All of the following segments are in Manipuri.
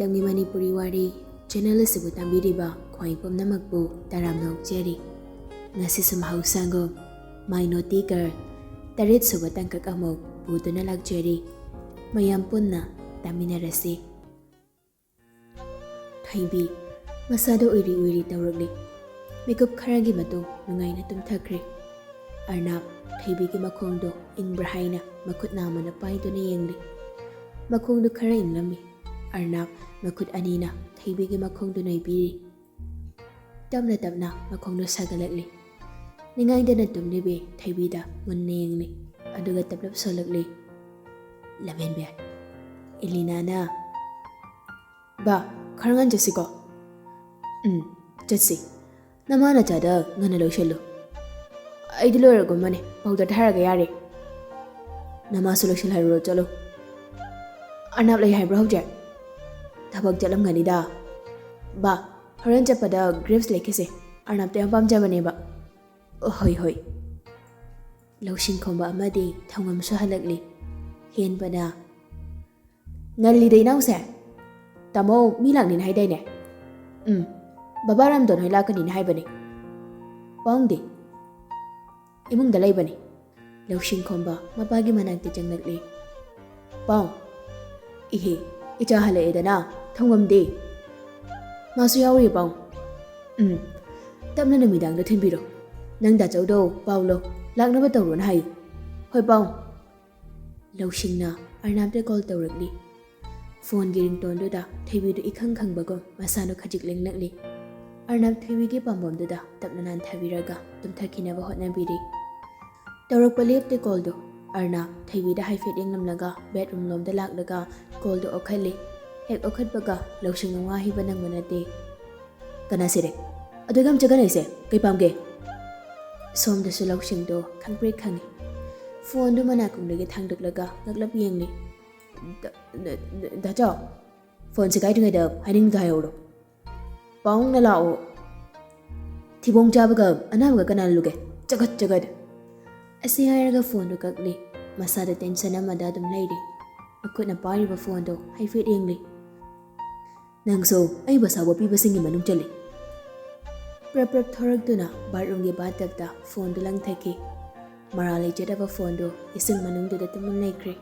Matamgi Manipuri Wari channel asibu tambiriba khwai pumnamakbu taramna okjeri ngasi sumhau sango mainoti kar tarit suba tangkak amok buduna lakjeri mayam punna taminarasi thaibi masado uiri tawragli makeup kharagi matung nungaina tumthakre arnab thaibi ki makhongdo ingbra haina makhut namana paiduna yengli makhongdo khara inlami arnab makhut anina thaibi ki makhongdo naibiri tamna makhongdo sagalakli ningaidana tumlibe thaibida munne yengli aduga taplap solakli lamenbe Elina na ba kharangan jasiko jatsi namana chada ngana loshalo aidilora gumane powder tharaga yare nama solution haro chalo anap lai hai bro je thabak jalam ngani da ba horan chapada grapes lekise anap te pam jabane ba hoi loshin khomba amadi thongam su halakli hen bada ngalli dei nau se tamo mi lang nin hai dai ne babaram don hoi la kanin hai bane pongdi imung dalai bane loshin khomba mapagi manang te jangnakli pong ihe icha hale edana thongam de masu yawi pong tamna namidang da thinbiro nang da chawdo paulo lakna ba tawron hai hoi pong loshinna arnamte call tawrakli phone gi ringtone do da thaibi do ikhang khang bago masano khajik lenglakli arnam thaibi gi pambom do da tapna nan thabiraga tumthakina ba hotna biri tawrak palep te call do arna thaibi da haifet englamnaga bedroom lom da laklaga call do okhali hek okhat baga loshin wa hi banang manate kana sire adugam jagan aise kai pamge som da su loshin do khangpre khangi phone do mana kumlege thangduklaga ngaklap yengni da cho phone se kai dungai da haning da yoro pong na lao thibong cha baga anabaga kana luge jagat asi hairaga phone do kakli masada tension amada dum leiri akuna pariba phone do haifet yengli nangso ai basawa pi basingi manung chali prap thorak duna bathroom ge batak da phone do lang thaki maralai jedaba phone do ising manung do da tumun laikre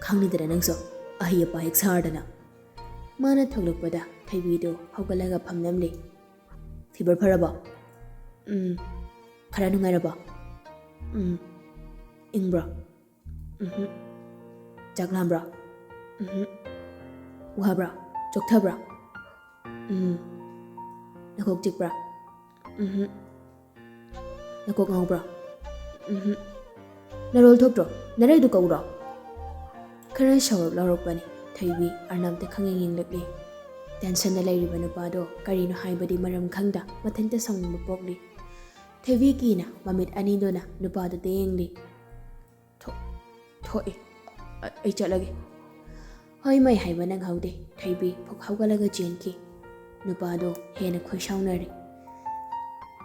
khangni dara nangso ahiya pa ek sardana mana thoglokpada thaibi do hogalaga phamnamle fever pharaba khara nungairaba ingbra jaglambra uhabra chokthabra nakok chikbra nakok ngaubra narol thokro narai du kaura khara shawab larokbani thaibi arnamte khangeng yenglakli tension da lairiba nupado karino haibadi maram khangda mathanta sangma pokli thaibi kina mamit ani dona nupado te yengli thoi ai chalage hoi mai haiba nang haude thaibi phok haugalaga jenki nupado hena khoi shaunari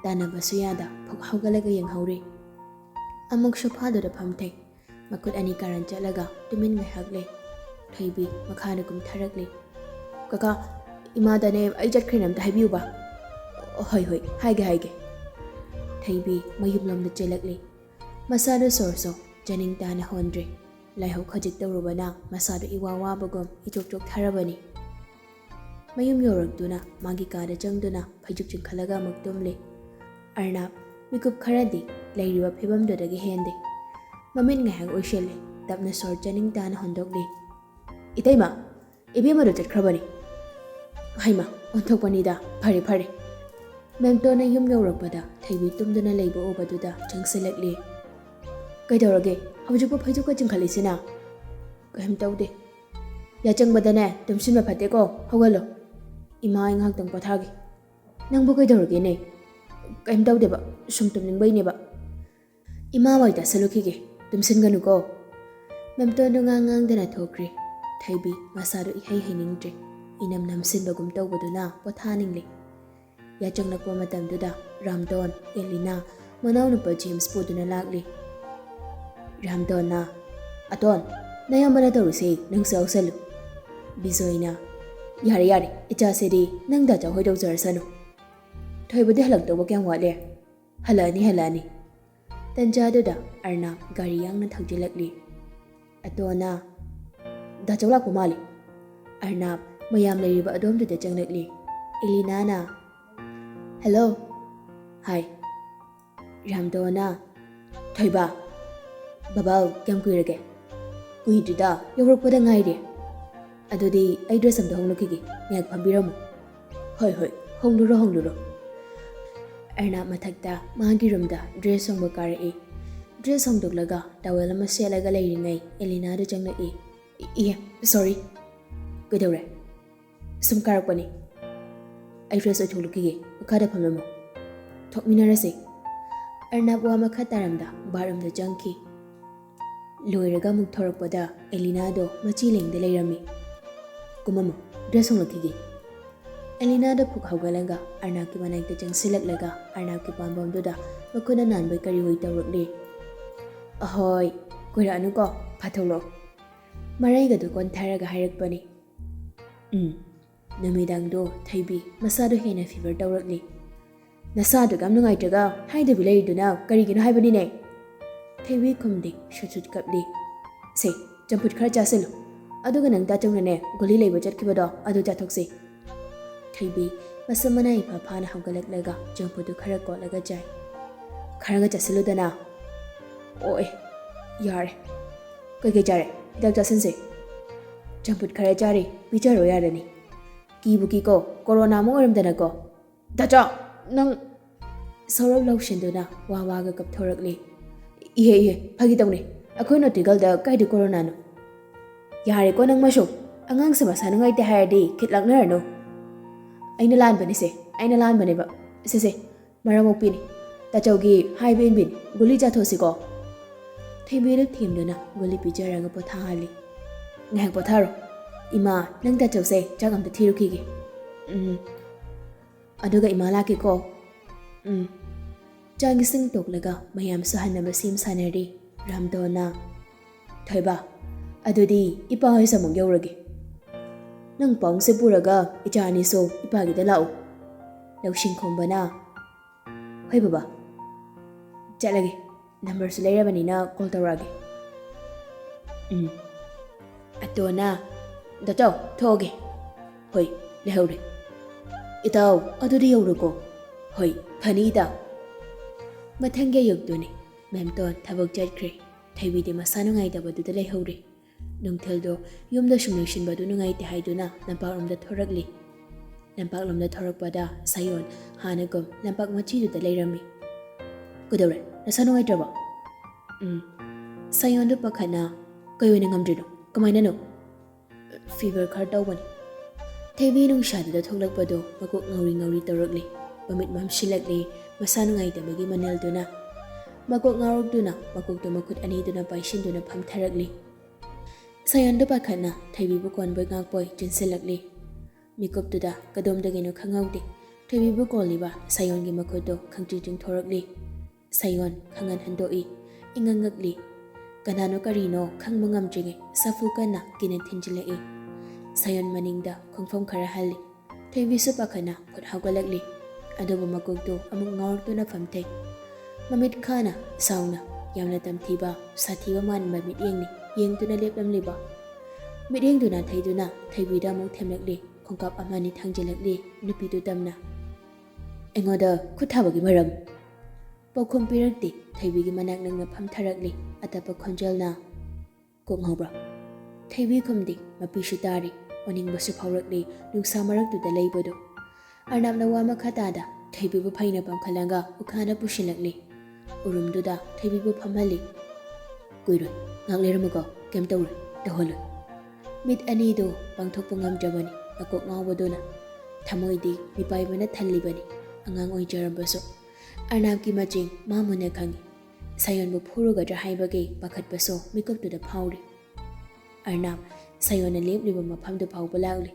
dana basuyada phok haugalaga yang haure amuk sofa da phamthai makut ani karan chalaga tumin ngai hagle thaibi makhana kum tharakle kaka imadane ai jatkrinam thaibiu ba hoi haige thaibi mayum lamda chelakle masado sorso janing tana hondre laihau khajik tawrubana masado iwawa bagom ichok tharabani mayum yorakduna magi kada jangduna phajuk chingkhalaga maktumle arnab mikup kharadi lairiba phebam dodagi hende mamin ngahang oishele tapna sor janing tana hondokle itaima ibema do chatkrabani haima onthokpani da phare memtona yum yorakpada thaibi tumduna leibo obaduda changselakle kaidorage hawjupa phajuka chingkhalisina kahem tawde ya changbadane tumsinma phate ko hawalo ima ingak tang pathagi nangbo kaidorage ne kahem tawde ba sum tumningbai ne ba ima waita salukhige tumsinganu ko memtona ngang dana thokre thaibi masaro ihai hiningtre inam namsinbagum tawbaduna pothaningli ya changnakpa matamduda ramdon elina manawnupa james poduna lakli ramdona aton nayambana tawruse nangsa usalu bizoina Yare yare, ichasedi, nang da jaw hoidau jarsanu. Thoibudi halaktawa kyang wale. Halani. Tanjaduda Arnab gari yangna thagjilakli. Atona da jaw lakpa mali. Arnab mayam leiriba adomduda changlakli. Elina na. Hello. Hi. Ramdona. Thoiba. Babal kyam kuirage. Kuidrida yawrakpada ngaire. Adudi ai dress amda honglukigi. Ngak phambiramu. Hoi. Hongluro. Arnab mathakta magi roomda dress hongba karai. Dress hongdoklaga towel ama selaga leiringai Elina da changlai. Sorry. Kaidaure. Sum karakpani. Ai dress othulukigi. Makada phamlamu. Thokminarase. Arnab wa makha taramda baramda changki. Loiraga muk thorakpada Elina do machi lengda leirami. Kumamu dress honglukigi. Elina da phuk haugalanga Arnab ki manaikta changsilaklaga Arnab ki pambamduda makuna nanbai kari hoi tawrakli. Ahoy, koira anu ko phatholo. Maraiga do kon tharaga hairakpani. Namidangdo thaibi masado hena fever tawrakli. Nasado gam nungaitraga haidabi leiriduna karigino haibanine. Thaibi khumdi shut kapli. Se champut khara chasilu. Aduga nang da changnane goli leiba chatkibado adu chathokse. Thaibi masamana ipa phana haugalaklega champutu khara kolaga jai. Kharaga chasiludana. Oi, yare. Kai jare, hidak chasinse. Champut khara jare, picharo yarani. Kibuki ko, corona mo oramdana ko. Dacha, nang Saurab laushenduna wawaga kapthorakli. Ihe, phagitawne. Akhoi notigal da kaidi corona no. Yare ko nang masho. Angang sa masana ngai te hayadi khitlaknar no. Aina lan bani ba. Se. Maramokpini. Tachaugi hai bin. Guli jathosi ko. Thaibirak thimduna guli pijaraga pothahali. Ngahak potharo. Ima nang tachause chagam ta thirukigi. Aduga ima laki ko. Changi sing toklaga mayam suhanaba sim sanari. Ramdona. Thoiba. Adudi ipa hoy samung yauragi. Nang pong se puraga ichani so ipagi da lau. Lausing khombana. Hoy baba. Chalage. Number su leirabani na call tawragi. Atona. Dato thoge. Hoy lehore. Itaw adudi yaurago. Hoy phani da. Mathangge yugduni. Memton thabak jatkre. Thaibidi masanu ngai dabadu da lehore. Nungtheldo yumda shumlekshin badu nungai te haiduna lampaklamda thorakli. Lampaklamda thorakpada sayon hanagum lampak machidu da leirami. Kudaure nasanu ngai traba. Sayon do pakhana kayoina ngamdrino kamaina no. Fever khar tawbani. Thaibi nungshadu da thoklakpado makok ngauri tawrakli. Pamit mamshilakli masanu ngai dabagi manelduna. Makok ngarokduna makokto makut aniduna paishinduna phamtharakli. Sayon do pakhana thaibi bu konboi ngakpoi jinsilakli. Mikoptuda kadomdagino khangaude. Thaibi bu koliba sayon gi makoto khangtring thorakli. Sayon khangan handoi ingangakli. Kanano karino khangmangam jige safu kana kinan thinjilai. Sayon maningda khongphom khara halli. Thaibi su pakhana khut haugalakli. Adobo makokto amuk ngawrtuna phamthei. Mamit khana sauna yamna tamthiba sathiba manba mityengni yengtuna leplamliba. Mityengduna thaiduna thaibida amuk themlakli khongkap amani thangjilakli nupidu tamna. Engoda khuthabagi maram. Paukhom pirakti thaibigi manak nangna phamtharakli atapa khonjalna. Kok ngobra. Thaibi khumdi mapishu tari oningbasu phaurakli nungsa maraktuda leibodo. Arnabna wama khatada thaibibu phaina pamkhalanga ukhana pushilakli. Urumduda thaibibu phamhali. Kuiroi ngakleramago kem tawre taholo. Mit anido pangthokpa ngamdrabani akok ngawbaduna. Thamoidi mipaibana thallibani angang oijarambasu. Arnabki maching mamuna khangi. Sayonbu phurugadra haibagi pakhatpaso mikoptuda phauri. Arnab sayona lepliba maphamda phauba lagli.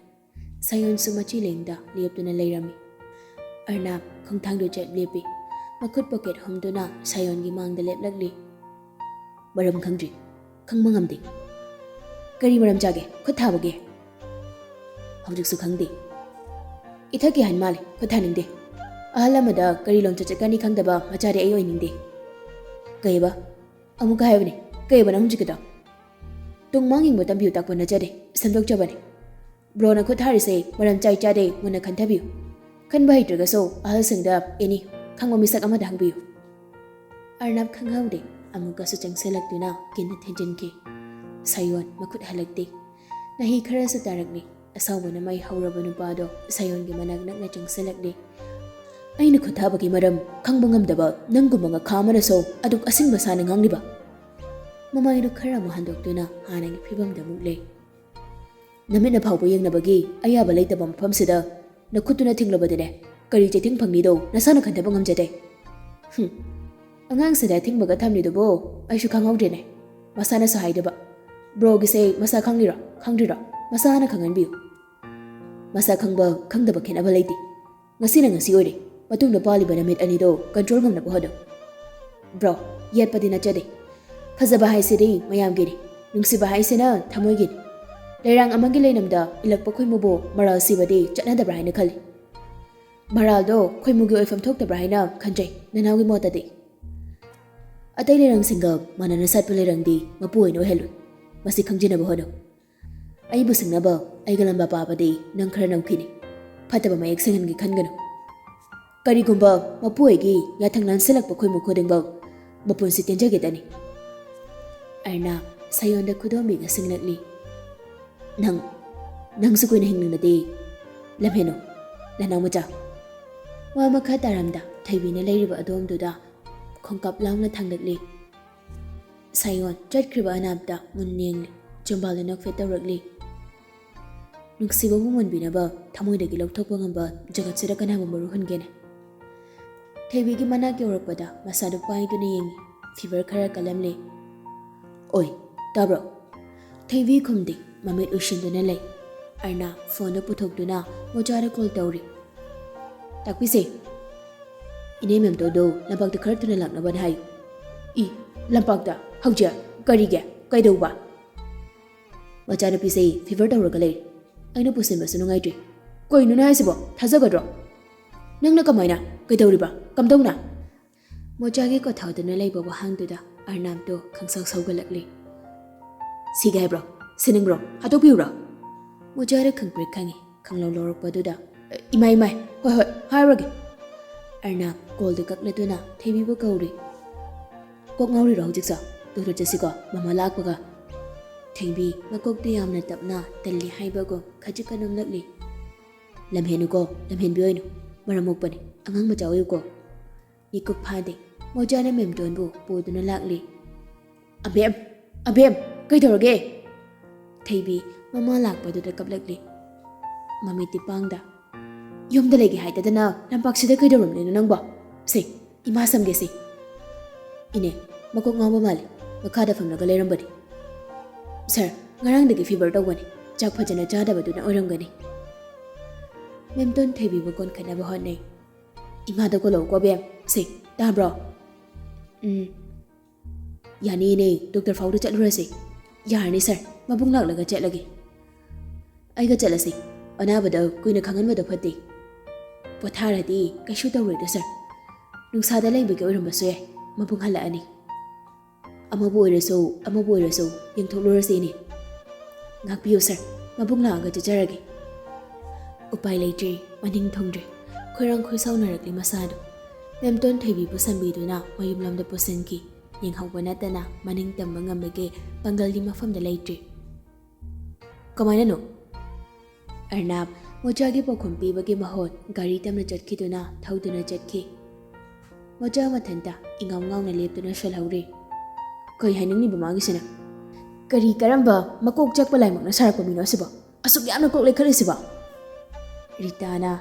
Sayon su machi lengda leptuna leirami. Arnab khongthangdo chet lepi. Makut pocket humduna sayon gi mangda leplagli. Maram khangdri khangmangamdi. Kari maram jage khuthabage. ꯍꯧꯖꯤꯛꯁꯨ ꯈꯪꯗꯦ ꯏꯊꯛꯀꯤ ꯍꯟ ꯃꯥꯜꯂꯦ ꯈꯨꯠ ꯊꯥꯅꯤꯡꯗꯦ ꯑꯍꯜ ꯑꯃꯗ ꯀꯔꯤ ꯂꯣꯟꯆꯠ ꯆꯠꯀꯅꯤ ꯈꯪꯗꯕ ꯃꯆꯥꯗꯤ ꯑꯩ ꯑꯣꯏꯅꯤꯡꯗꯦ ꯀꯩꯕ ꯑꯃꯨꯛꯀ ꯍꯥꯏꯕꯅꯤ ꯀꯩꯕ ꯅꯪ ꯍꯧꯖꯤꯛꯀꯤꯗꯣ ꯇꯨꯡ ꯃꯥꯡꯌꯦꯡꯕ ꯇꯝꯕꯤꯌꯨ ꯇꯥꯛꯄ ꯅꯠꯆꯗꯦ ꯁꯦꯝꯗꯣꯛꯆꯕꯅꯤ ꯕ꯭ꯔꯣꯅ ꯈꯨꯠ ꯊꯥꯔꯤꯁꯦ ꯃꯔꯝ ꯆꯥꯏ ꯆꯥꯗꯦ ꯃꯨꯟꯅ ꯈꯟꯊꯕꯤꯌꯨ ꯈꯟꯕ ꯍꯩꯇ꯭ꯔꯒꯁꯨ ꯑꯍꯜꯁꯤꯡꯗ ꯑꯦꯅꯤ ꯈꯪꯕ ꯃꯤꯁꯛ ꯑꯃꯗ ꯍꯪꯕꯤꯌꯨ ꯑꯔꯅꯥꯕ ꯈꯪꯍꯧꯗꯦ ꯑꯃꯨꯛꯀꯁꯨ ꯆꯪꯁꯤꯜꯂꯛꯇꯨꯅ ꯀꯤꯟꯅ ꯊꯤꯟꯖꯤꯟꯈꯤ ꯁꯥꯌꯣꯟ ꯃꯈꯨꯠ ꯍꯜꯂꯛꯇꯦ ꯅꯥꯍꯤ ꯈꯔꯁꯨ ꯇꯥꯔꯛꯂꯤ ꯑꯁꯥꯎꯕꯅ ꯃꯩ ꯍꯧꯔꯕ ꯅꯨꯄꯥꯗꯣ ꯁꯥꯌꯣꯟꯒꯤ ꯃꯅꯥꯛ ꯅꯛꯅ ꯆꯪꯁꯤꯜꯂꯛꯂꯤ ꯑꯩꯅ ꯈꯨꯠ ꯊꯥꯕꯒꯤ ꯃꯔꯝ ꯈꯪꯕ ꯉꯝꯗꯕ ꯅꯪꯒꯨꯝꯕ ꯉꯈꯥ ꯑꯃꯅꯁꯨ ꯑꯗꯨꯛ ꯑꯁꯤꯡꯕ ꯁꯥꯅ ꯉꯥꯡꯂꯤꯕ ꯃꯃꯥꯏꯗꯨ ꯈꯔ ꯑꯃꯨꯛ ꯍꯟꯗꯣꯛꯇꯨꯅ ꯍꯥꯟꯅꯒꯤ ꯐꯤꯕꯝꯗ ꯑꯃꯨꯛ ꯂꯩ ꯅꯃꯤꯠꯅ ꯐꯥꯎꯕ ꯌꯦꯡꯅꯕꯒꯤ ꯑꯌꯥꯕ ꯂꯩꯇꯕ ꯃꯐꯝꯁꯤꯗ ꯅꯈꯨꯠꯇꯨꯅ ꯊꯤꯡꯂꯕꯗꯅꯦ ꯀꯔꯤ ꯆꯩꯊꯦꯡ ꯐꯪꯅꯤꯗꯣ ꯅꯁꯥꯅ ꯈꯟꯊꯕ ꯉꯝꯖꯗꯦ ꯑꯉꯥꯡꯁꯤꯗ ꯊꯤꯡꯕꯒ ꯊꯝꯂꯤꯗꯨꯕꯨ ꯑꯩꯁꯨ ꯈꯪꯍꯧꯗ꯭ꯔꯦꯅꯦ ꯃꯁꯥꯅꯁꯨ ꯍꯥꯏꯗꯕ ꯕ꯭ꯔꯣꯒꯤꯁꯦ ꯃꯁꯥ ꯈꯪꯂꯤꯔꯣ ꯈꯪꯗ꯭ꯔꯤꯔꯣ ꯃꯁꯥ ꯍꯥꯟꯅ ꯈꯪꯍꯟꯕꯤꯌꯨ ꯃꯁꯥ ꯈꯪꯕ ꯈꯪꯗꯕ ꯈꯦꯠꯅꯕ ꯂꯩꯇꯦ ꯉꯁꯤꯅ ꯉꯁꯤ ꯑꯣꯏꯔꯦ ꯃꯇꯨꯡꯗ ꯄꯥꯜꯂꯤꯕ ꯅꯨꯃꯤꯠ ꯑꯅꯤꯗꯣ ꯀꯟꯇ꯭ꯔꯣꯜ ꯉꯝꯅꯕ ꯍꯣꯠꯅꯧ ꯕ꯭ꯔꯣ ꯌꯦꯠꯄꯗꯤ ꯅꯠꯆꯗꯦ ꯐꯖꯕ ꯍꯥꯏꯁꯤꯗꯤ ꯃꯌꯥꯝꯒꯤꯅꯤ ꯅꯨꯡꯁꯤꯕ ꯍꯥꯏꯁꯤꯅ ꯊꯃꯣꯏꯒꯤꯅꯤ ꯂꯩꯔꯥꯡ ꯑꯃꯒꯤ ꯂꯩꯅꯝꯗ ꯏꯜꯂꯛꯄ ꯈꯣꯏꯃꯨꯕꯨ ꯃꯔꯥꯜ ꯁꯤꯕꯗꯤ ꯆꯠꯅꯗꯕ꯭ꯔꯥ ꯍꯥꯏꯅ ꯈꯜꯂꯤ ꯃꯔꯥꯜꯗꯣ ꯈꯣꯏꯃꯨꯒꯤ ꯑꯣꯏꯐꯝ ꯊꯣꯛꯇꯕ꯭ꯔꯥ ꯍꯥꯏꯅ ꯈꯟꯖꯩ ꯅꯅꯥꯎꯒꯤ ꯃꯣꯠꯇꯗꯤ ꯑꯇꯩ ꯂꯩꯔꯪꯁꯤꯡꯒ ꯃꯥꯟꯅꯅ ꯁꯥꯠꯄ ꯂꯩꯔꯪꯗꯤ ꯃꯄꯨ ꯑꯣꯏꯅ ꯑꯣꯏꯍꯜꯂꯨ ꯃꯁꯤ ꯈꯪꯖꯤꯟꯅꯕ ꯍꯣꯠꯅꯧ ꯑꯩꯕꯨ ꯁꯤꯡꯅꯕ ꯑꯩꯒ ꯂꯝꯕꯥ ꯄꯥꯕꯗꯤ ꯅꯪ ꯈꯔ ꯅꯝꯈꯤꯅꯤ ꯐꯠꯇꯕ ꯃꯌꯦꯛ ꯁꯦꯡꯍꯟꯒꯦ ꯈꯟꯒꯅꯨ ꯀꯔꯤꯒꯨꯝꯕ ꯃꯄꯨ ꯑꯣꯏꯒꯤ ꯌꯥꯊꯪ ꯂꯥꯟꯁꯤꯜꯂꯛꯄ ꯈꯣꯏꯃꯨ ꯈꯨꯗꯤꯡꯃꯛ ꯃꯄꯨꯟꯁꯤ ꯇꯦꯟꯖꯒꯦꯗꯅꯤ ꯑꯔꯅꯥꯕ ꯁꯥꯌꯣꯟꯗ ꯈꯨꯗꯣꯝꯕꯤꯒ ꯁꯤꯡꯂꯛꯂꯤ ꯅꯪꯁꯨ ꯀꯨꯏꯅ ꯍꯤꯡꯅꯤꯡꯂꯗꯤ ꯂꯝꯍꯦꯟꯅꯨ ꯅꯅꯥꯎ ꯃꯆꯥ ꯋꯥ ꯃꯈꯥ ꯇꯥꯔꯝꯗ ꯊꯣꯏꯕꯤꯅ ꯂꯩꯔꯤꯕ ꯑꯗꯣꯝꯗꯨꯗ ꯈꯣꯡꯀꯥꯞ ꯂꯥꯎꯅ ꯊꯥꯡꯂꯛꯂꯤ ꯁꯥꯌꯣꯟ ꯆꯠꯈ꯭ꯔꯤꯕ ꯑꯅꯥꯕꯗ ꯃꯨꯟꯅ ꯌꯦꯡꯂꯤ ꯆꯨꯝꯕꯥꯜꯗ ꯅꯣꯛꯐꯦꯠ ꯇꯧꯔꯛꯂꯤ ꯅꯨꯡꯁꯤꯕꯕꯨ ꯃꯨꯟꯕꯤꯅꯕ ꯊꯃꯣꯏꯗꯒꯤ ꯂꯧꯊꯣꯛꯄ ꯉꯝꯕ ꯖꯒꯠꯁꯤꯗ ꯀꯅꯥꯕꯨ ꯃꯔꯨ ꯍꯨꯟꯒꯦꯅꯦ ꯊꯣꯏꯕꯤꯒꯤ ꯃꯅꯥꯛ ꯌꯧꯔꯛꯄꯗ ꯃꯁꯥꯗꯨ ꯄꯥꯏꯗꯨꯅ ꯌꯦꯡꯉꯤ ꯐꯤꯚꯔ ꯈꯔ ꯀꯜꯂꯝꯂꯤ ꯑꯣꯏ ꯇꯥꯕ꯭ꯔꯣ ꯊꯣꯏꯕꯤ ꯈꯨꯝꯗꯦ ꯃꯃꯤꯠ ꯎꯏꯁꯤꯟꯗꯨꯅ ꯂꯩ ꯑꯔꯅꯥꯕ ꯐꯣꯟꯗꯨ ꯄꯨꯊꯣꯛꯇꯨꯅ ꯃꯣꯆꯥꯗ ꯀꯣꯜ ꯇꯧꯔꯤ ꯇꯥꯛꯄꯤꯁꯦ ꯏꯅꯦ ꯃꯦꯝꯇꯣꯗꯣ ꯂꯝꯄꯥꯛꯇ ꯈꯔ ꯊꯨꯅ ꯂꯥꯛꯅꯕꯅ ꯍꯥꯏꯌꯨ ꯂꯝꯄꯥꯛꯇ ꯍꯧꯖꯤꯛ ꯀꯔꯤꯒꯤ ꯀꯩꯗꯧꯕ ꯃꯆꯥꯅꯨꯄꯤꯁꯦ ꯐꯤꯚꯔ ꯇꯧꯔꯒ ꯂꯩꯔꯤ ꯑꯩꯅ ꯄꯨꯁꯤꯟꯕꯁꯨ ꯅꯨꯡꯉꯥꯏꯇ꯭ꯔꯤ ꯀꯩꯅꯣꯅꯦ ꯍꯥꯏꯁꯤꯕꯣ ꯊꯥꯖꯒꯗ꯭ꯔꯣ ꯅꯪꯅ ꯀꯃꯥꯏꯅ ꯀꯩꯗꯧꯔꯤꯕ ꯀꯝꯗꯧꯅ ꯃꯣꯆꯥꯒꯤ ꯀꯣꯊꯥꯎꯗꯨꯅ ꯂꯩꯕ ꯋꯥꯍꯪꯗꯨꯗ ꯑꯔꯅꯥꯕꯗꯣ ꯈꯪꯁꯥꯎ ꯁꯧꯒꯠꯂꯛꯂꯤ ꯁꯤꯒꯦ ꯍꯥꯏꯕ꯭ꯔꯣ ꯁꯤꯅꯤꯡꯕ꯭ꯔꯣ ꯍꯥꯠꯇꯣꯛꯄꯤꯌꯨꯔꯣ ꯃꯣꯆꯥꯗ ꯈꯪꯄ꯭ꯔꯦꯛ ꯈꯪꯉꯤ ꯈꯪꯂꯧ ꯂꯧꯔꯛꯄꯗꯨꯗ ꯏꯃꯥꯏ ꯍꯣꯏ ꯍꯥꯏꯔꯨꯔꯒꯦ ꯑꯔꯅꯥꯕ ꯀꯣꯜꯗꯨ ꯀꯛꯂꯗꯨꯅ ꯊꯣꯏꯕꯤꯕꯨ ꯀꯧꯔꯤ ꯀꯣꯛ ꯉꯥꯎꯔꯤꯔꯣ ꯍꯧꯖꯤꯛꯁꯨ ꯇꯨꯔ ꯆꯠꯁꯤꯀꯣ ꯃꯃꯥ ꯂꯥꯛꯄꯒ ꯊꯣꯏꯕꯤ ꯃꯀꯣꯛꯇꯨ ꯌꯥꯝꯅ ꯇꯞꯅ ꯇꯜꯂꯤ ꯍꯥꯏꯕꯒꯨꯝ ꯈꯖꯤꯛꯀ ꯅꯣꯝꯂꯛꯂꯤ ꯂꯝꯍꯦꯟꯅꯨꯀꯣ ꯂꯝꯍꯦꯟꯕꯤ ꯑꯣꯏꯅꯨ ꯃꯔꯝ ꯃꯣꯛꯄꯅꯤ ꯑꯉꯥꯡ ꯃꯆꯥ ꯑꯣꯏꯌꯨꯀꯣ ꯃꯤꯀꯨꯞ ꯐꯥꯗꯦ ꯃꯣꯆꯥꯅ ꯃꯦꯝꯇꯣꯟꯕꯨ ꯄꯨꯗꯨꯅ ꯂꯥꯛꯂꯤ ꯑꯕꯦꯝ ꯀꯩꯗꯧꯔꯒꯦ ꯊꯣꯏꯕꯤ ꯃꯃꯥ ꯂꯥꯛꯄꯗꯨꯗ ꯀꯞꯂꯛꯂꯤ ꯃꯃꯤꯠꯇꯤ ꯄꯥꯡꯗ ꯌꯨꯝꯗ ꯂꯩꯒꯦ ꯍꯥꯏꯗꯗꯅ ꯂꯝꯄꯥꯛꯁꯤꯗ ꯀꯩꯗꯧꯔꯝꯂꯤꯅꯣ ꯅꯪꯕꯣ ꯁꯤ ꯏꯃꯥ ꯁꯝꯒꯦ ꯁꯤ ꯏꯅꯦ ꯃꯀꯣꯛ ꯉꯥꯎꯕ ꯃꯥꯜꯂꯤ ꯃꯈꯥꯗ ꯐꯝꯂꯒ ꯂꯩꯔꯝꯕꯅꯤ ꯁꯥꯔ ꯉꯔꯥꯡꯗꯒꯤ ꯐꯤꯚꯔ ꯇꯧꯕꯅꯤ ꯆꯥꯛ ꯐꯖꯅ ꯆꯥꯗꯕꯗꯨꯅ ꯑꯣꯏꯔꯝꯒꯅꯤ ꯃꯦꯝꯇꯣꯟ ꯊꯣꯏꯕꯤꯕꯨ ꯀꯣꯟꯈꯠꯅꯕ ꯍꯣꯠꯅꯩ ꯏꯃꯥꯗ ꯀꯣꯜꯂꯛꯎꯀꯣ ꯕꯦꯝ ꯁꯤ ꯇꯥꯕ꯭ꯔꯣ ꯌꯥꯅꯤ ꯏꯅꯦ ꯗꯣꯛꯇꯔ ꯐꯥꯎꯗ ꯆꯠꯂꯨꯔꯁꯤ ꯌꯥꯔꯅꯤ ꯁꯥꯔ ꯃꯕꯨꯡ ꯂꯥꯛꯂꯒ ꯆꯠꯂꯒꯦ ꯑꯩꯒ ꯆꯠꯂꯁꯤ ꯑꯅꯥꯕꯗ ꯀꯨꯏꯅ ꯈꯪꯍꯟꯕꯗꯣ ꯐꯠꯇꯦ ꯄꯣꯊꯥꯔꯗꯤ ꯀꯩꯁꯨ ꯇꯧꯔꯣꯏꯗ ꯁꯥꯔ ꯅꯨꯡꯁꯥꯗ ꯂꯩꯕꯒꯤ ꯑꯣꯏꯔꯝꯕꯁꯨ ꯌꯥꯏ ꯃꯕꯨꯡ ꯍꯜꯂꯛꯑꯅꯤ ꯑꯃꯕꯨ ꯑꯣꯏꯔꯁꯨ ꯌꯦꯡꯊꯣꯛꯂꯨꯔꯁꯤ ꯏꯅꯦ ꯉꯥꯛꯄꯤꯌꯨ ꯁꯥꯔ ꯃꯕꯨꯡ ꯂꯥꯛꯑꯒ ꯆꯠꯆꯔꯒꯦ ꯎꯄꯥꯏ ꯂꯩꯇ꯭ꯔꯦ ꯃꯅꯤꯡ ꯊꯨꯡꯗ꯭ꯔꯦ ꯈꯣꯏꯔꯥꯡ ꯈꯣꯏꯁꯥꯎꯅꯔꯛꯂꯤ ꯃꯁꯥꯗꯨ ꯃꯦꯝꯇꯣꯟ ꯊꯣꯏꯕꯤꯕꯨ ꯁꯟꯕꯤꯗꯨꯅ ꯃꯌꯨꯝꯂꯣꯝꯗ ꯄꯨꯁꯤꯟꯈꯤ ꯌꯦꯡꯍꯧꯕ ꯅꯠꯇꯅ ꯃꯅꯤꯡ ꯇꯝꯕ ꯉꯝꯕꯒꯤ ꯄꯥꯡꯒꯜꯒꯤ ꯃꯐꯝꯗ ꯂꯩꯇ꯭ꯔꯤ ꯀꯃꯥꯏꯅꯅꯣ ꯑꯔꯅꯥꯕ ꯃꯣꯆꯥꯒꯤ ꯄꯥꯎꯈꯨꯝ ꯄꯤꯕꯒꯤ ꯃꯍꯨꯠ ꯒꯥꯔꯤ ꯇꯝꯅ ꯆꯠꯈꯤꯗꯨꯅ ꯊꯧꯗꯨꯅ ꯆꯠꯈꯤ ꯃꯣꯆꯥ ꯃꯊꯟꯇ ꯏꯉꯥꯎ ꯉꯥꯎꯅ ꯂꯦꯞꯇꯨꯅ ꯁꯣꯜꯍꯧꯔꯤ ꯀꯩ ꯍꯥꯏꯅꯤꯡꯂꯤꯕ ꯃꯥꯒꯤꯁꯤꯅ ꯀꯔꯤ ꯀꯔꯝꯕ ꯃꯀꯣꯛ ꯆꯛꯄ ꯂꯥꯏꯃꯛꯅ ꯁꯥꯔꯛꯄ ꯃꯤꯅꯣ ꯑꯁꯤꯕꯣ ꯑꯁꯨꯛ ꯌꯥꯝꯅ ꯀꯣꯛ ꯂꯩꯈꯠꯂꯤꯁꯤꯕꯣ ꯔꯤꯇꯥꯅ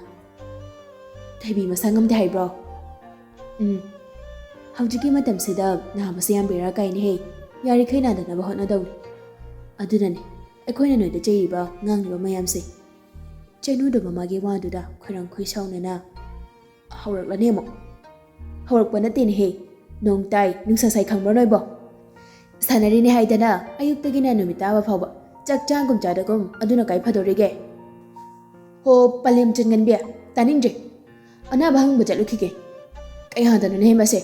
ꯊꯣꯏꯕꯤ ꯃꯁꯥ ꯉꯝꯗꯦ ꯍꯥꯏꯕ꯭ꯔꯣ ꯍꯧꯖꯤꯛꯀꯤ ꯃꯇꯝꯁꯤꯗ ꯅꯥꯕꯁꯦ ꯌꯥꯝ ꯕꯦꯔꯥ ꯀꯥꯏꯅꯦꯍꯦ ꯌꯥꯔꯤꯈꯩ ꯅꯥꯗꯅꯕ ꯍꯣꯠꯅꯗꯧꯅꯤ ꯑꯗꯨꯅꯅꯦ ꯑꯩꯈꯣꯏꯅ ꯅꯣꯏꯗ ꯆꯩꯔꯤꯕ ꯉꯥꯡꯂꯤꯕ ꯃꯌꯥꯝꯁꯦ ꯆꯩꯅꯨꯗ ꯃꯃꯥꯒꯤ ꯋꯥꯗꯨꯗ ꯈꯣꯏꯔꯥꯡ ꯈꯣꯏꯁꯥꯎꯅꯅ ꯍꯧꯔꯛꯂꯅꯤ ꯑꯃꯨꯛ ꯍꯧꯔꯛꯄ ꯅꯠꯇꯦꯅꯦꯍꯦ ꯅꯣꯡ ꯇꯥꯏ ꯅꯨꯡꯁꯥ ꯁꯥꯏ ꯈꯪꯕ꯭ꯔꯣ ꯅꯣꯏꯕꯣ ꯁꯥꯟꯅꯔꯤꯅꯦ ꯍꯥꯏꯗꯅ ꯑꯌꯨꯛꯇꯒꯤꯅ ꯅꯨꯃꯤꯠ ꯇꯥꯕ ꯐꯥꯎꯕ ꯆꯥꯛ ꯆꯥꯒꯨꯝ ꯆꯥꯗꯒꯨꯝ ꯑꯗꯨꯅ ꯀꯥꯏ ꯐꯗꯣꯔꯤꯒꯦ Ho palem chengan bia taning je ana bahang bajat lukige kai ha da ne mase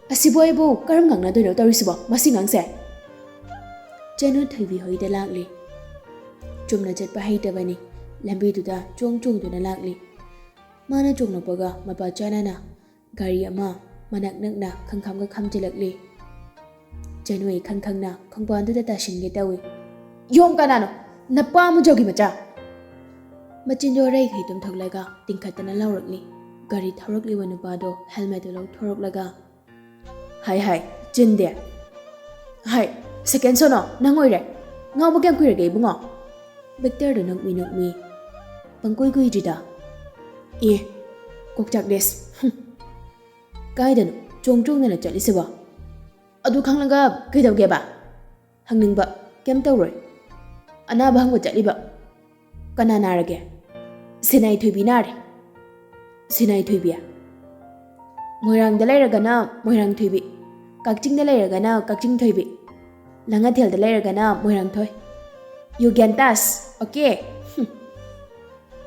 asiboy bu karam ngangna do tawrisibo masi ngangse Chenu Thaibi hoi da lakli chumna chatpa haitabani lambi duda chong duna lakli mana chongna paga mapa chana na gari ama manak nakna khangkham ga khamjilakli Chenu ai khangkhang na khangpan duda tashinge tawi yom kanano napa mu jogi macha Machin do rai khaitum thoklaga tingkhatana lawrakli gari thorakli wanupa do helmet do thoroklaga hai chinde hai second sono nangoi re ngau ba kem kuire ge bungo Victor do nang mi pangkoi kui jida e kokchak des kai dan chong na chali se ba adu khanglanga kai dau ge ba hangning ba kem taw roi ana ba hang ba chali ba kana na rage Sinai Thubi nare Sinai Thubia Moirang da lairaga na Moirang Thubi Kakching da lairaga na Kakching Thubi Langathel da lairaga na Moirang Thoi You gantas okay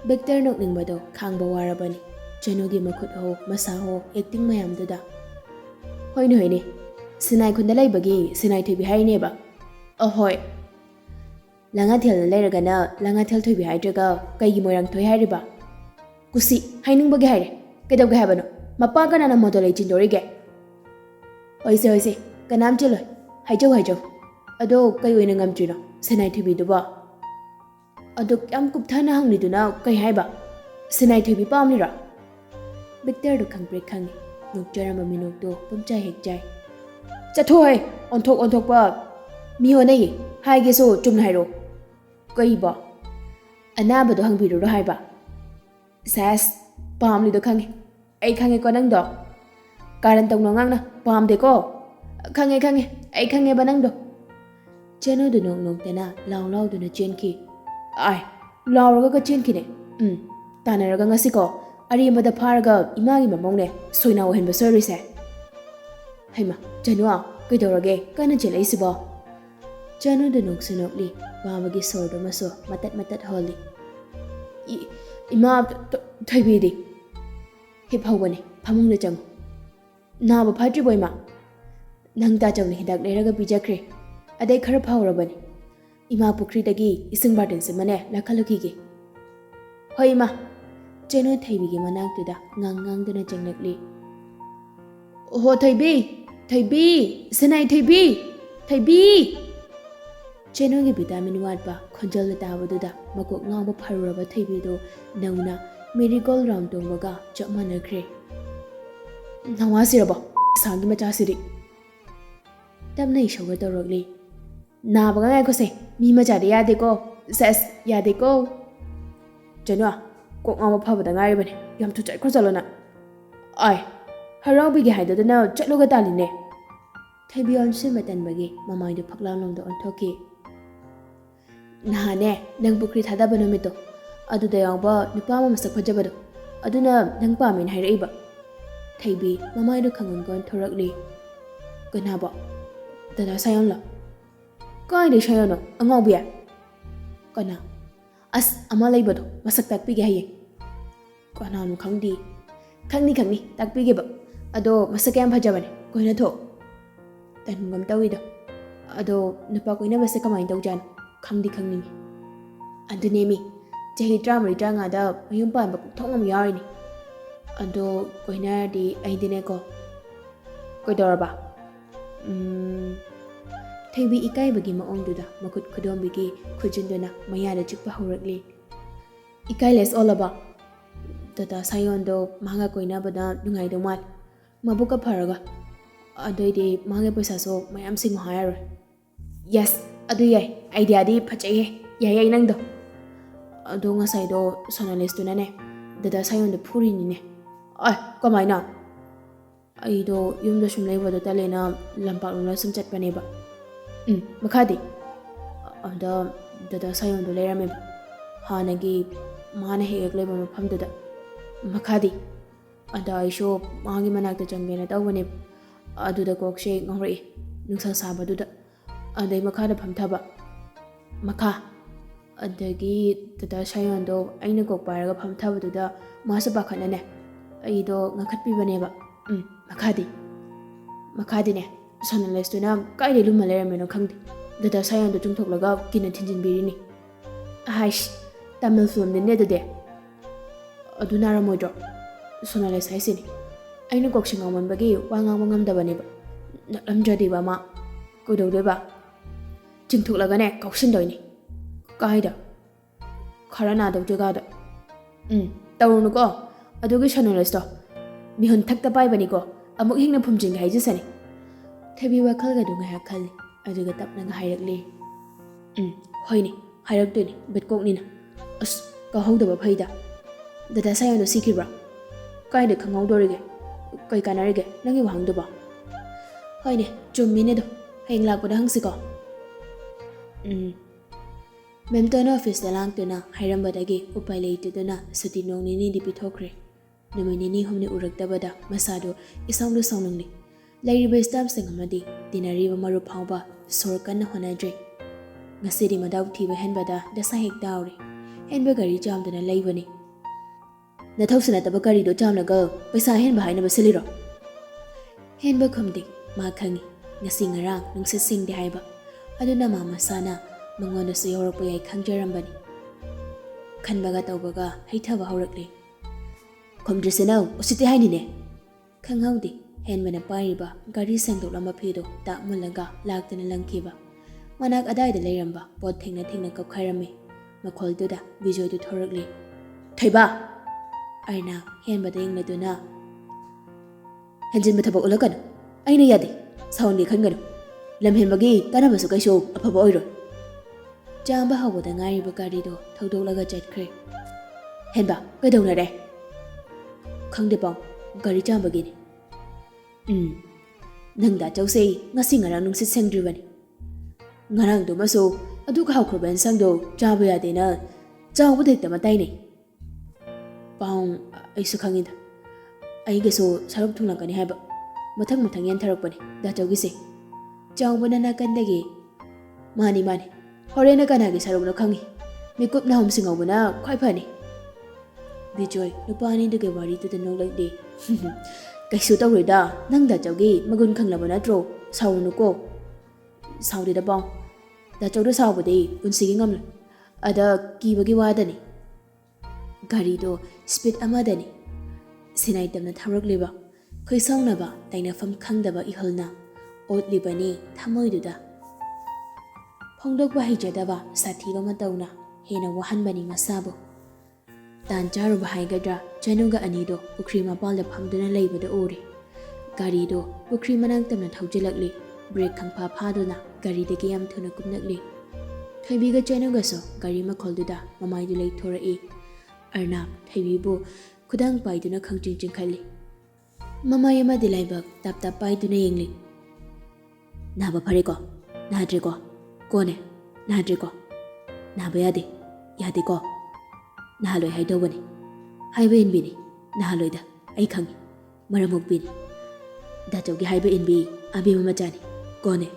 Victor nok ning bado khangba warabani Chenu gi makhut ho masa ho acting mayam da Hoi ni Sinai khun da laibagi Sinai Thubi hai ne ba Ahoy Langathel lairaga na Langathel Thubi haidraga kaigi Moirang Thoi hairiba Kusi haining bagi haire kedau ga habano mapa kana na model ai chindori ge Oise kanam chiloi haijau ado kai oina ngam chino Sinai Thubi duba ado kam kup thana hangni duna kai haiba Sinai Thubi pamni ra Victor do khangpre khangi nokjara ma minok do pumchai hekjai chathoi onthok ba mi honai haige so chumna hairo kai ba anaba do hangbiru ro haiba Sas pamli do khangi ai khange ko nang do karan tong no ngang na pam de ko khange ai khange ba nang do Chenu do nok tena law do na chen ki ai law ga chen ki ne tanara ga ngasi ko ari ma da phar ga ima gi mamong ne soina wo hen ba sorry se haima Chenu a kai do rage kana chelai si ba Chenu do nok sinokli ba ma gi sor do ma so matat holi Ima Thaibi di hip hawani phamung na chang na ba phatri boy ma nang ta chang ni hidak leraga bijakre adai khara phawrabani ima pukri dagi ising barden se mane lakhaluki ge hoi ma Chenu Thaibi ge manak tuda ngang duna changnakli ho Thaibi Sinai Thaibi Chenu gi vitamin watba khonjal ta baduda makok ngawba pharuraba Thaibi do nauna miracle round tongbaga chapmanakre nawa siraba sangi macha siri tamnai shoga torogli na baga ngai ko se mi macha de yade ko ses yade ko Chenu kok ngawba phabada ngai bane yam thu chai khojalo ai harau bi ge haida na chatloga taline Thaibi on sin matan bagi mamai do phaklam long do on thoki Nahane nang bukri thada bano mito adu da yangba nupa ma masak phajabado aduna nang pamin hairaiba Thaibi mamai do khangon gon thorakli kana ba dada sayon la kai de sayon angau bia kana as ama laibado masak takpi ge haye kana mu khangni takpi ge ba ado masak yam phajabane koina tho tan ngam tawi do ado nupa koina base kamai tawjan khangni adune mi chahi tramari tranga da mayum pan ba thongam yari ni ado koina di aidine ko kodorba Thaibi ikai bagi maong duda makut khudom bigi khujinduna maya da chikpa horakli ikai les olaba dada sayon do manga koina bada dungai do mal mabuka pharaga adoi di manga paisa so mayam sing hayar yes adu yai idea di phachai yai nang do ado ngasai do sonalist tu ne dada sayon do phuri ni ne ai kamaina ai do yum da sum leiba do talena lampak lona sum chat pane ba makhadi ada dada sayon do leirame hanagi mana hegak leiba mafam da makhadi ada aisho mangi manak ta janggena tawbane adu da kokshe ngori nungsa saba du da adai makha da phamthaba makha ꯑꯗꯒꯤ ꯗꯗꯥ ꯁꯥꯌꯣꯟꯗꯣ ꯑꯩꯅ ꯀꯣꯛ ꯄꯥꯏꯔꯒ ꯐꯝꯊꯕꯗꯨꯗ ꯃꯥꯁꯨ ꯄꯥꯈꯠꯅꯅꯦ ꯑꯩꯗꯣ ꯉꯥꯡꯈꯠꯄꯤꯕꯅꯦꯕ꯫ ꯃꯈꯥꯗꯤꯅꯦ ꯁꯣꯅꯥꯂꯤꯁꯇꯨꯅ ꯀꯥꯏꯗꯩ ꯂꯨꯝꯃ ꯂꯩꯔꯝꯃꯤꯅꯣ ꯈꯪꯗꯦ ꯗꯗꯥ ꯁꯥꯌꯣꯟꯗꯣ ꯆꯨꯡꯊꯣꯛꯂꯒ ꯀꯤꯟꯅ ꯊꯤꯟꯖꯤꯟꯕꯤꯔꯤꯅꯤ꯫ ꯍꯥꯏꯁ ꯇꯥꯃꯤꯜ ꯐꯤꯂꯝꯅꯤꯅꯦ ꯑꯗꯨꯗꯤ꯫ ꯑꯗꯨ ꯅꯥꯔꯝꯃꯣꯏꯗ꯭ꯔꯣ? ꯁꯣꯅꯥꯂꯤꯁ ꯍꯥꯏꯁꯤꯅꯤ ꯑꯩꯅ ꯀꯣꯛꯁꯤ ꯉꯥꯎꯃꯟꯕꯒꯤ ꯋꯥ ꯉꯥꯡꯕ ꯉꯝꯗꯕꯅꯦꯕ꯫ ꯅꯛꯂꯝꯗ꯭ꯔꯗꯤꯕ ꯃꯥ ꯀꯩꯗꯧꯗꯣꯏꯕ? ꯆꯤꯡꯊꯣꯛꯂꯒꯅꯦ ꯀꯥꯎꯁꯤꯟꯗꯣꯏꯅꯤ꯫ ꯀꯥꯏꯗ? ꯈꯔ ꯅꯥꯗꯧ ꯖꯒꯥꯗ꯫ ꯇꯧꯔꯨꯅꯨꯀꯣ ꯑꯗꯨꯒꯤ ꯁꯣꯅꯥꯂꯤꯁꯇꯣ ꯃꯤꯍꯨꯟ ꯊꯛꯇ ꯄꯥꯏꯕꯅꯤꯀꯣ ꯑꯃꯨꯛ ꯍꯦꯟꯅ ꯐꯨꯝꯖꯤꯟꯒꯦ ꯍꯥꯏꯖꯁꯅꯤ꯫ ꯊꯣꯏꯕꯤ ꯋꯥꯈꯜꯒꯗꯨ ꯉꯥꯏꯍꯥꯛ ꯈꯜꯂꯤ ꯑꯗꯨꯒ ꯇꯞꯅꯒ ꯍꯥꯏꯔꯛꯂꯤ꯫ ꯍꯣꯏꯅꯦ ꯍꯥꯏꯔꯛꯇꯣꯏꯅꯤ ꯕꯦꯠꯀꯣꯛꯅꯤꯅ꯫ ꯑꯁ ꯀꯥꯎꯍꯧꯗꯕ ꯐꯩꯗ꯫ ꯗꯗꯥ ꯁꯥꯌꯣꯟꯗꯣ ꯁꯤꯈꯤꯕ꯭ꯔꯥ? ꯀꯥꯏꯗ ꯈꯪꯍꯧꯗꯣꯔꯤꯒꯦ? ꯀꯩ ꯀꯥꯟꯅꯔꯤꯒꯦ ꯅꯪꯒꯤ ꯋꯥꯍꯪꯗꯨꯕꯣ? ꯍꯣꯏꯅꯦ ꯆꯨꯝꯃꯤꯅꯦꯗꯣ ꯍꯌꯦꯡ ꯂꯥꯛꯄꯗ ꯍꯪꯁꯤꯀꯣ꯫ ꯃꯦꯝꯇꯣꯟꯅ ꯑꯣꯐꯤꯁꯇ ꯂꯥꯛꯇꯨꯅ ꯍꯥꯏꯔꯝꯕꯗꯒꯤ ꯎꯄꯥꯏ ꯂꯩꯇꯗꯨꯅ ꯁꯨꯇꯤ ꯅꯣꯡ ꯅꯤꯅꯤꯗꯤ ꯄꯤꯊꯣꯛꯈ꯭ꯔꯦ꯫ ꯅꯨꯃꯤꯠ ꯅꯤꯅꯤ ꯍꯨꯝꯅꯤ ꯎꯔꯛꯇꯕꯗ ꯃꯁꯥꯗꯣ ꯏꯁꯥꯎꯗ ꯁꯥꯎꯅꯤꯡꯂꯤ꯫ ꯂꯩꯔꯤꯕ ꯁ꯭ꯇꯥꯐꯁꯤꯡ ꯑꯃꯗꯤ ꯇꯤꯟꯅꯔꯤꯕ ꯃꯔꯨꯞ ꯐꯥꯎꯕ ꯁꯣꯔ ꯀꯟꯅ ꯍꯣꯠꯅꯗ꯭ꯔꯤ꯫ ꯉꯁꯤꯗꯤ ꯃꯗꯥꯎ ꯊꯤꯕ ꯍꯦꯟꯕꯗ ꯗꯁꯥ ꯍꯦꯛ ꯇꯥꯎꯔꯦ꯫ ꯍꯦꯟꯕ ꯒꯥꯔꯤ ꯆꯥꯝꯗꯨꯅ ꯂꯩꯕꯅꯤ꯫ ꯅꯊꯧꯁꯨ ꯅꯠꯇꯕ ꯒꯥꯔꯤꯗꯣ ꯆꯥꯝꯂꯒ ꯄꯩꯁꯥ ꯍꯦꯟꯕ ꯍꯥꯏꯅꯕ ꯁꯤꯜꯂꯤꯔꯣ? ꯍꯦꯟꯕ ꯈꯨꯝꯗꯦ꯫ ꯃꯥ ꯈꯪꯉꯤ ꯉꯁꯤ ꯉꯔꯥꯡ ꯅꯨꯡꯁꯤꯠ ꯁꯤꯡꯗꯦ ꯍꯥꯏꯕ ꯑꯗꯨꯅ ꯃꯥ ꯃꯁꯥꯅ ꯃꯉꯣꯟꯗꯁꯨ ꯌꯧꯔꯛꯄ ꯌꯥꯏ ꯈꯪꯖꯔꯝꯕꯅꯤ꯫ ꯈꯟꯕꯒ ꯇꯧꯕꯒ ꯍꯩꯊꯕ ꯍꯧꯔꯛꯂꯤ꯫ ꯈꯨꯝꯗ꯭ꯔꯤꯁꯤꯅ ꯎꯁꯤꯠꯇꯦ ꯍꯥꯏꯅꯤꯅꯦ꯫ ꯈꯪꯍꯧꯗꯦ ꯍꯦꯟꯕꯅ ꯄꯥꯏꯔꯤꯕ ꯒꯥꯔꯤ ꯁꯦꯡꯗꯣꯛꯂꯝꯕ ꯐꯤꯗꯣ ꯇꯥꯛ ꯃꯨꯜꯂꯒ ꯂꯥꯛꯇꯨꯅ ꯂꯪꯈꯤꯕ ꯃꯅꯥꯛ ꯑꯗꯥꯏꯗ ꯂꯩꯔꯝꯕ ꯄꯣꯠ ꯊꯦꯡꯅ ꯊꯦꯡꯅ ꯀꯞꯈꯥꯏꯔꯝꯃꯤ꯫ ꯃꯈꯣꯜꯗꯨꯗ ꯕꯤꯖꯣꯏꯗꯨ ꯊꯣꯔꯛꯂꯤ꯫ ꯊꯣꯏꯕ! ꯑꯔꯅꯥ ꯍꯦꯟꯕꯗ ꯌꯦꯡꯂꯗꯨꯅ ꯍꯦꯟꯖꯤꯟꯕ ꯊꯕꯛ ꯎꯠꯂꯛꯀꯅꯨ ꯑꯩꯅ ꯌꯥꯗꯦ ꯁꯥꯎꯟꯒꯦ ꯈꯟꯒꯅꯨ ꯂꯝꯍꯦꯟꯕꯒꯤ ꯀꯥꯟꯅꯕꯁꯨ ꯀꯩꯁꯨ ꯑꯐꯕ ꯑꯣꯏꯔꯣꯏ꯫ ꯆꯥꯝꯕ ꯍꯧꯕꯗ ꯉꯥꯏꯔꯤꯕ ꯒꯥꯔꯤꯗꯣ ꯊꯧꯗꯣꯛꯂꯒ ꯆꯠꯈ꯭ꯔꯦ꯫ ꯍꯦꯟꯕ ꯀꯩꯗꯧꯅꯔꯦ? ꯈꯪꯗꯦ ꯄꯥꯎ ꯒꯥꯔꯤ ꯆꯥꯝꯕꯒꯤꯅꯤ꯫ ꯅꯪ ꯗꯥꯆꯧꯁꯦ ꯉꯁꯤ ꯉꯔꯥꯡ ꯅꯨꯡꯁꯤꯠ ꯁꯦꯡꯗ꯭ꯔꯤꯕꯅꯤ꯫ ꯉꯔꯥꯡꯗꯨꯃꯁꯨ ꯑꯗꯨꯛ ꯍꯥꯎꯈ꯭ꯔꯕ ꯏꯟꯁꯥꯡꯗꯣ ꯆꯥꯕ ꯌꯥꯗꯦꯅ ꯆꯥꯎꯕꯗ ꯍꯦꯛꯇ ꯃꯇꯥꯏꯅꯩ꯫ ꯄꯥꯎ ꯑꯩꯁꯨ ꯈꯪꯉꯤꯗ ꯑꯩꯒꯁꯨ ꯁꯔꯨꯛ ꯊꯨꯡꯂꯛꯀꯅꯤ ꯍꯥꯏꯕ ꯃꯊꯪ ꯃꯊꯪ ꯌꯦꯟꯊꯔꯛꯄꯅꯤ ꯗꯥꯆꯧꯒꯤꯁꯦ꯫ ꯆꯥꯎꯕꯅ ꯅꯥꯀꯟꯗꯒꯤ ꯃꯥꯅꯤ ꯍꯣꯔꯦꯟꯅ ꯀꯅꯥꯒꯤ ꯁꯔꯨꯛꯅꯣ ꯈꯪꯉꯤ ꯃꯤꯀꯨꯞ ꯅꯥꯍꯨꯝ ꯁꯤꯡꯍꯧꯕꯅ ꯈ꯭ꯋꯥꯏ ꯐꯅꯤ꯫ ꯕꯤꯖꯣꯏ ꯅꯨꯄꯥ ꯑꯅꯤꯗꯨꯒꯤ ꯋꯥꯔꯤꯗꯨꯗ ꯅꯣꯛꯂꯛꯂꯤ꯫ ꯀꯩꯁꯨ ꯇꯧꯔꯣꯏꯗ ꯅꯪ ꯗꯥꯆꯧꯒꯤ ꯃꯒꯨꯟ ꯈꯪꯂꯕ ꯅꯠꯇ꯭ꯔꯣ ꯁꯥꯎꯔꯨꯅꯨꯀꯣ꯫ ꯁꯥꯎꯗꯦꯗ ꯄꯥꯎ ꯗꯥꯆꯧꯗ ꯁꯥꯎꯕꯗꯤ ꯄꯨꯟꯁꯤꯒꯤ ꯉꯝꯂꯣꯏ ꯑꯗ ꯀꯤꯕꯒꯤ ꯋꯥꯗꯅꯤ꯫ ꯒꯥꯔꯤꯗꯣ ꯁ꯭ꯄꯤꯠ ꯑꯃꯗꯅꯤ꯫ ꯁꯤꯅꯥꯏ ꯇꯝꯅ ꯊꯧꯔꯛꯂꯤꯕ ꯈꯣꯏꯁꯥꯎꯅꯕ ꯇꯩꯅꯐꯝ ꯈꯪꯗꯕ ꯏꯍꯨꯜꯅ ꯑꯣꯠꯂꯤꯕꯅꯤ ꯊꯃꯣꯏꯗꯨꯗ꯫ ꯐꯣꯡꯗꯣꯛꯄ ꯍꯩꯖꯗꯕ ꯁꯥꯊꯤꯕ ꯃꯇꯧꯅ ꯍꯦꯟꯅ ꯋꯥꯍꯟꯕꯅꯤ ꯃꯁꯥꯕꯨ꯫ ꯇꯥꯟ ꯆꯥꯔꯨꯕ ꯍꯥꯏꯒꯗ꯭ꯔꯥ ꯆꯅꯨꯒ ꯑꯅꯤꯗꯣ ꯄꯨꯈ꯭ꯔꯤ ꯃꯄꯥꯟꯗ ꯐꯝꯗꯨꯅ ꯂꯩꯕꯗ ꯎꯔꯦ꯫ ꯒꯥꯔꯤꯗꯣ ꯄꯨꯈ꯭ꯔꯤ ꯃꯅꯥꯛꯇꯝꯅ ꯊꯧꯖꯤꯜꯂꯛꯂꯤ꯫ ꯕ꯭ꯔꯦꯛ ꯈꯪꯐꯥ ꯐꯥꯗꯨꯅ ꯒꯥꯔꯤꯗꯒꯤ ꯌꯥꯝ ꯊꯨꯅ ꯀꯨꯝꯂꯛꯂꯤ꯫ ꯊꯣꯏꯕꯤꯒ ꯆꯅꯨꯒꯁꯨ ꯒꯥꯔꯤ ꯃꯈꯣꯜꯗꯨꯗ ꯃꯃꯥꯏꯗꯨ ꯂꯩꯊꯣꯔꯛꯏ꯫ ꯑꯔꯅꯥ ꯊꯣꯏꯕꯤꯕꯨ ꯈꯨꯗꯥꯡ ꯄꯥꯏꯗꯨꯅ ꯈꯪꯆꯤꯡ ꯆꯤꯡꯈꯠꯂꯤ꯫ ꯃꯃꯥꯏ ꯑꯃꯗꯤ ꯂꯥꯏꯕꯛ ꯇꯥꯞ ꯇꯥꯞ ꯄꯥꯏꯗꯨꯅ ꯌꯦꯡꯂꯤ꯫ ꯅꯥꯕ ꯐꯔꯦꯀꯣ? ꯅꯥꯗ꯭ꯔꯦꯀꯣ? ꯀꯣꯅꯦ ꯅꯥꯗ꯭ꯔꯦꯀꯣ? ꯅꯥꯕ ꯌꯥꯗꯦꯀꯣ? ꯅꯥꯍꯜꯂꯣꯏ ꯍꯥꯏꯗꯧꯕꯅꯤ꯫ ꯍꯥꯏꯕ ꯏꯟꯕꯤꯅꯤ ꯅꯥꯍꯜꯂꯣꯏꯗ ꯑꯩ ꯈꯪꯉꯤ ꯃꯔꯝ ꯃꯣꯛꯄꯤꯅꯤ꯫ ꯗꯥꯆꯧꯒꯤ ꯍꯥꯏꯕ ꯏꯟꯕꯤ ꯑꯕꯦꯝꯃ ꯃꯆꯥꯅꯤ ꯀꯣꯅꯦ꯫